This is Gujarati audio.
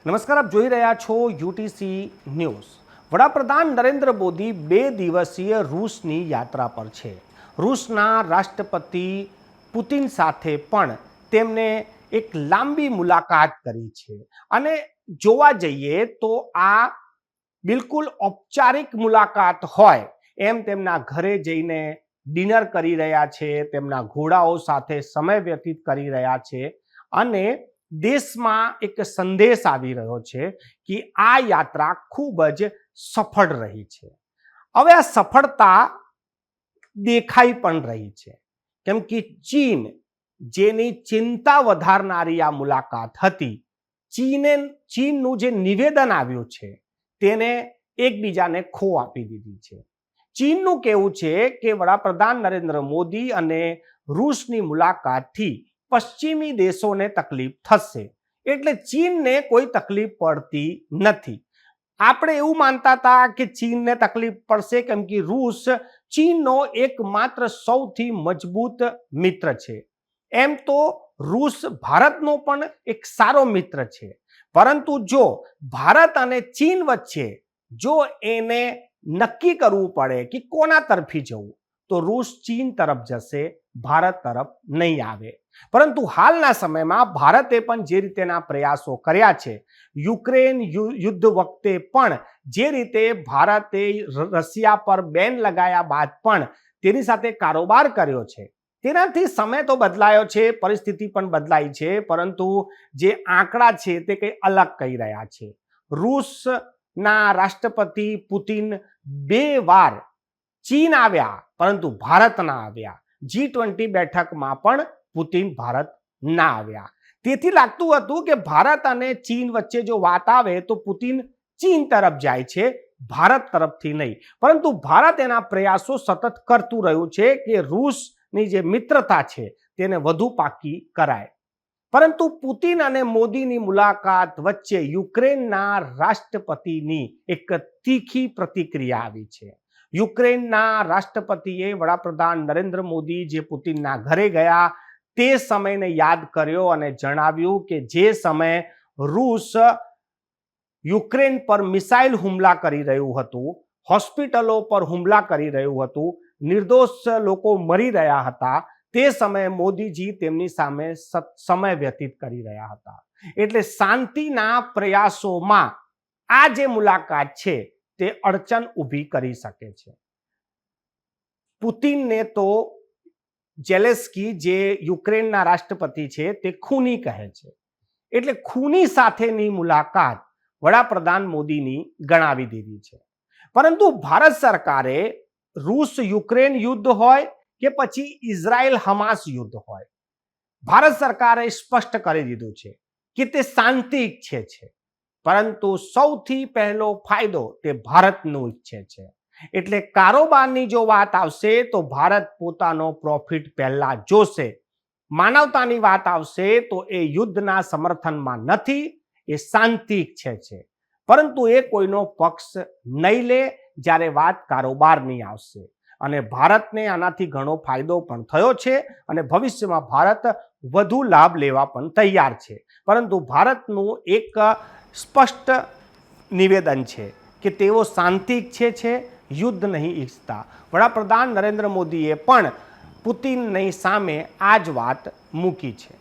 નમસ્કાર, આપ જોઈ રહ્યા છો યુટીસી ન્યૂઝ। વડાપ્રધાન નરેન્દ્ર મોદી 2 દિવસીય રૂસની યાત્રા પર છે। રૂસના રાષ્ટ્રપતિ પુતિન સાથે પણ તેમણે એક લાંબી મુલાકાત કરી છે અને જોવા જઈએ તો આ બિલકુલ ઔપચારિક મુલાકાત હોય એમ તેમના ઘરે જઈને ડિનર કરી રહ્યા છે, તેમના ઘોડાઓ સાથે સમય વ્યતીત કરી રહ્યા છે અને દેશમાં એક સંદેશ આવી રહ્યો છે કે આ યાત્રા ખૂબ જ સફળ રહી છે। હવે આ સફળતા દેખાઈ પણ રહી છે કેમ કે ચીન, જેની ચિંતા વધારનારી આ મુલાકાત હતી, ચીનનું જે નિવેદન આવ્યું છે તેને એકબીજાને ખો આપી દીધી છે। ચીનનું કહેવું છે કે વડાપ્રધાન નરેન્દ્ર મોદી અને રૂસની મુલાકાતથી પશ્ચિમી દેશોને તકલીફ થશે, એટલે ચીનને કોઈ તકલીફ પડતી નથી। આપણે એવું માનતા હતા કે ચીનને તકલીફ પડશે કેમ કે રૂસ ચીનનો એકમાત્ર સૌથી મજબૂત મિત્ર છે। એમ તો રૂસ ભારતનો પણ એક સારો મિત્ર છે, પરંતુ જો ભારત અને ચીન વચ્ચે જો એને નક્કી કરવું પડે કે કોના તરફી જવું, તો રૂસ ચીન તરફ જશે, ભારત તરફ નહીં આવે। પરંતુ હાલના સમયમાં ભારતે પણ જે રીતેના પ્રયાસો કર્યા છે, યુક્રેન યુદ્ધ વખતે પણ જે રીતે ભારતે રશિયા પર બેન લગાયા બાદ પણ તેની સાથે કારોબાર કર્યો છે, તેનાથી સમય તો બદલાયો છે, પરિસ્થિતિ પણ બદલાઈ છે, પરંતુ જે આંકડા છે તે કંઈ અલગ કહી રહ્યા છે। રૂસના રાષ્ટ્રપતિ પુતિન 2 વાર ચીન આવ્યા પરંતુ ભારત ના આવ્યા। G20 બેઠકમાં પણ પુતિન ભારત ના આવ્યા। તેથી લાગતું હતું કે ભારત અને ચીન વચ્ચે જો વાત આવે તો પુતિન ચીન તરફ જાય છે, ભારત તરફથી નહીં। પરંતુ ભારત એના પ્રયાસો સતત કરતું રહ્યું છે કે રૂસની જે મિત્રતા છે તેને વધુ પાકી કરાય। પરંતુ પુતિન અને મોદીની મુલાકાત વચ્ચે યુક્રેનના રાષ્ટ્રપતિની એક તીખી પ્રતિક્રિયા આવી છે। યુક્રેનના રાષ્ટ્રપતિએ વડાપ્રધાન નરેન્દ્ર મોદી જે પુતિનના ઘરે ગયા તે સમયને યાદ કર્યો અને જણાવ્યું કે જે સમયે રૂસ યુક્રેન પર મિસાઇલ હુમલા કરી રહ્યું હતું, હોસ્પિટલો પર હુમલા કરી રહ્યું હતું, નિર્દોષ લોકો મરી રહ્યા હતા, તે સમયે મોદીજી તેમની સામે સમય વ્યતીત કરી રહ્યા હતા। એટલે શાંતિના પ્રયાસોમાં આ જે મુલાકાત છે તે અડચણ ઊભી કરી શકે છે। પુતિનને તો ઝેલેન્સ્કી, જે યુક્રેનના રાષ્ટ્રપતિ છે, તે ખૂની કહે છે, એટલે ખૂની સાથેની મુલાકાત વડાપ્રધાન મોદીની ગણાવી દીધી છે। પરંતુ ભારત સરકારે રૂસ યુક્રેન યુદ્ધ હોય કે પછી ઇઝરાયલ હમાસ યુદ્ધ હોય, ભારત સરકારે સ્પષ્ટ કરી દીધું છે કે તે શાંતિ ઈચ્છે છે, પરંતુ સૌથી પહેલો ફાયદો તે ભારતનું ઈચ્છે છે। એટલે કારોબારની જો વાત આવશે તો ભારત પોતાનો પ્રોફિટ પહેલા જોશે, માનવતાની વાત આવશે તો એ યુદ્ધના સમર્થનમાં નથી, એ શાંતિ ઈચ્છે છે, પરંતુ એ કોઈનો પક્ષ નહીં લે જ્યારે વાત કારોબારની આવશે। અને ભારતને આનાથી ઘણો ફાયદો પણ થયો છે અને ભવિષ્યમાં ભારત વધુ લાભ લેવા પણ તૈયાર છે। પરંતુ ભારતનું એક સ્પષ્ટ નિવેદન છે કે તેઓ શાંતિ ઈચ્છે છે, યુદ્ધ નહીં ઈચ્છતા। વડાપ્રધાન નરેન્દ્ર મોદીએ પણ પુતિનની સામે આ જ વાત મૂકી છે।